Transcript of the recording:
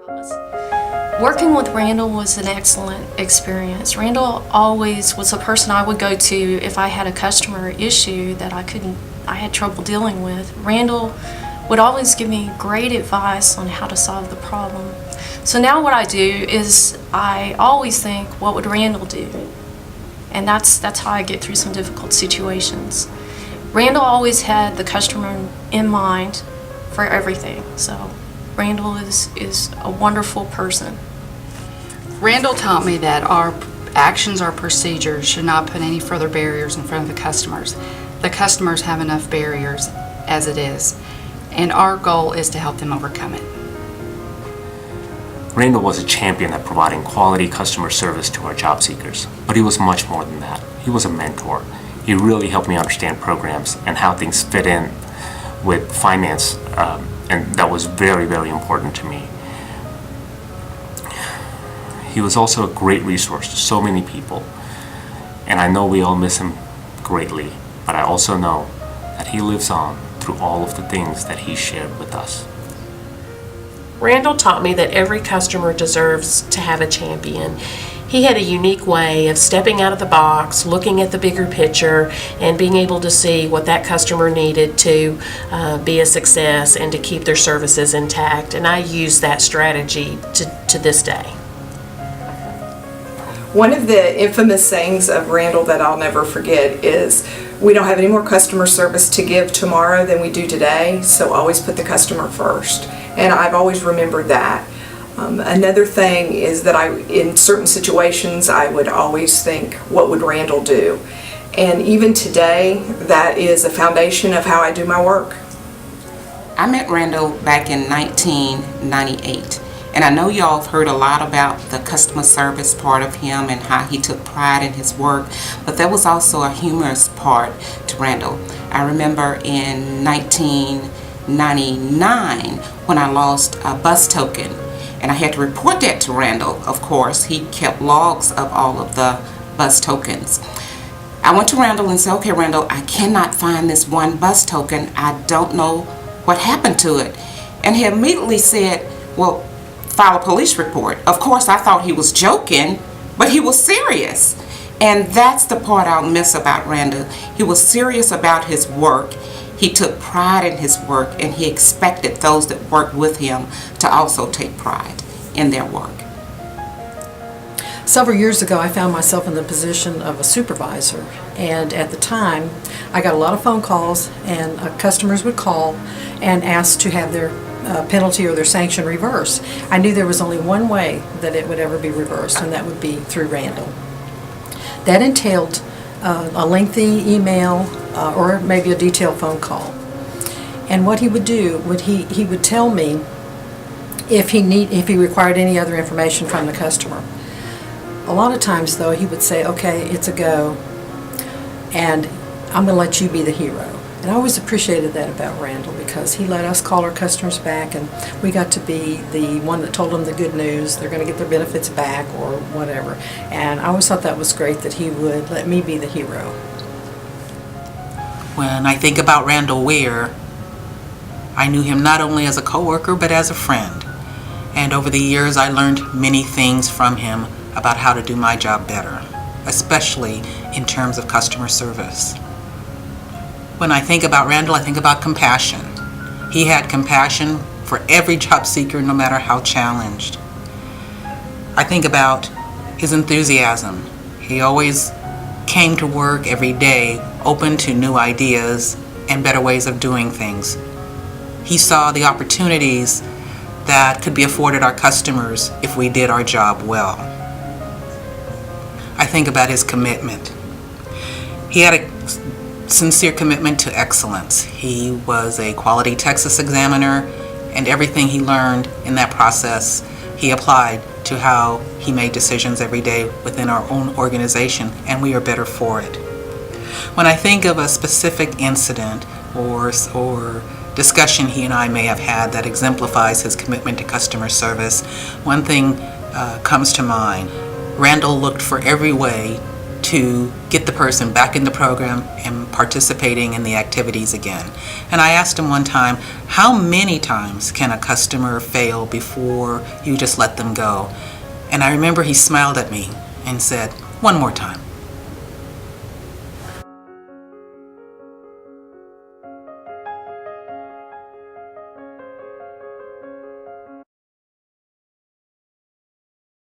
Working with Randall was an excellent experience. Randall always was a person I would go to if I had a customer issue that I had trouble dealing with. Randall would always give me great advice on how to solve the problem. So now what I do is I always think, what would Randall do? And that's how I get through some difficult situations. Randall always had the customer in mind for everything. So Randall is a wonderful person. Randall taught me that our actions or procedures should not put any further barriers in front of the customers. The customers have enough barriers as it is, and our goal is to help them overcome it. Randall was a champion at providing quality customer service to our job seekers, but he was much more than that. He was a mentor. He really helped me understand programs and how things fit in with finance, and that was very, very important to me. He was also a great resource to so many people, and I know we all miss him greatly, but I also know that he lives on through all of the things that he shared with us. Randall taught me that every customer deserves to have a champion. He had a unique way of stepping out of the box, looking at the bigger picture, and being able to see what that customer needed to be a success and to keep their services intact. And I use that strategy to this day. One of the infamous sayings of Randall that I'll never forget is, we don't have any more customer service to give tomorrow than we do today, so always put the customer first. And I've always remembered that. Another thing is that in certain situations, I would always think, what would Randall do? And even today, that is a foundation of how I do my work. I met Randall back in 1998. And I know y'all have heard a lot about the customer service part of him and how he took pride in his work, but there was also a humorous part to Randall. I remember in 1999 when I lost a bus token, and I had to report that to Randall. Of course, he kept logs of all of the bus tokens. I went to Randall and said, okay, Randall, I cannot find this one bus token. I don't know what happened to it. And he immediately said, well, file a police report. Of course, I thought he was joking, but he was serious. And that's the part I'll miss about Randall. He was serious about his work. He took pride in his work, and he expected those that worked with him to also take pride in their work. Several years ago, I found myself in the position of a supervisor, and at the time, I got a lot of phone calls, and customers would call and ask to have their penalty or their sanction reversed. I knew there was only one way that it would ever be reversed, and that would be through Randall. That entailed a lengthy email or maybe a detailed phone call. And what he would do, he would tell me if he required any other information from the customer. A lot of times, though, he would say, okay, it's a go, and I'm going to let you be the hero. And I always appreciated that about Randall, because he let us call our customers back, and we got to be the one that told them the good news, they're going to get their benefits back or whatever. And I always thought that was great that he would let me be the hero. When I think about Randall Weir, I knew him not only as a coworker but as a friend. And over the years I learned many things from him about how to do my job better, especially in terms of customer service. When I think about Randall, I think about compassion. He had compassion for every job seeker, no matter how challenged. I think about his enthusiasm. He always came to work every day open to new ideas and better ways of doing things. He saw the opportunities that could be afforded our customers if we did our job well. I think about his commitment. He had a sincere commitment to excellence. He was a quality Texas examiner, and everything he learned in that process he applied to how he made decisions every day within our own organization, and we are better for it. When I think of a specific incident or discussion he and I may have had that exemplifies his commitment to customer service, one thing comes to mind. Randall looked for every way to get the person back in the program and participating in the activities again. And I asked him one time, how many times can a customer fail before you just let them go? And I remember he smiled at me and said, one more time.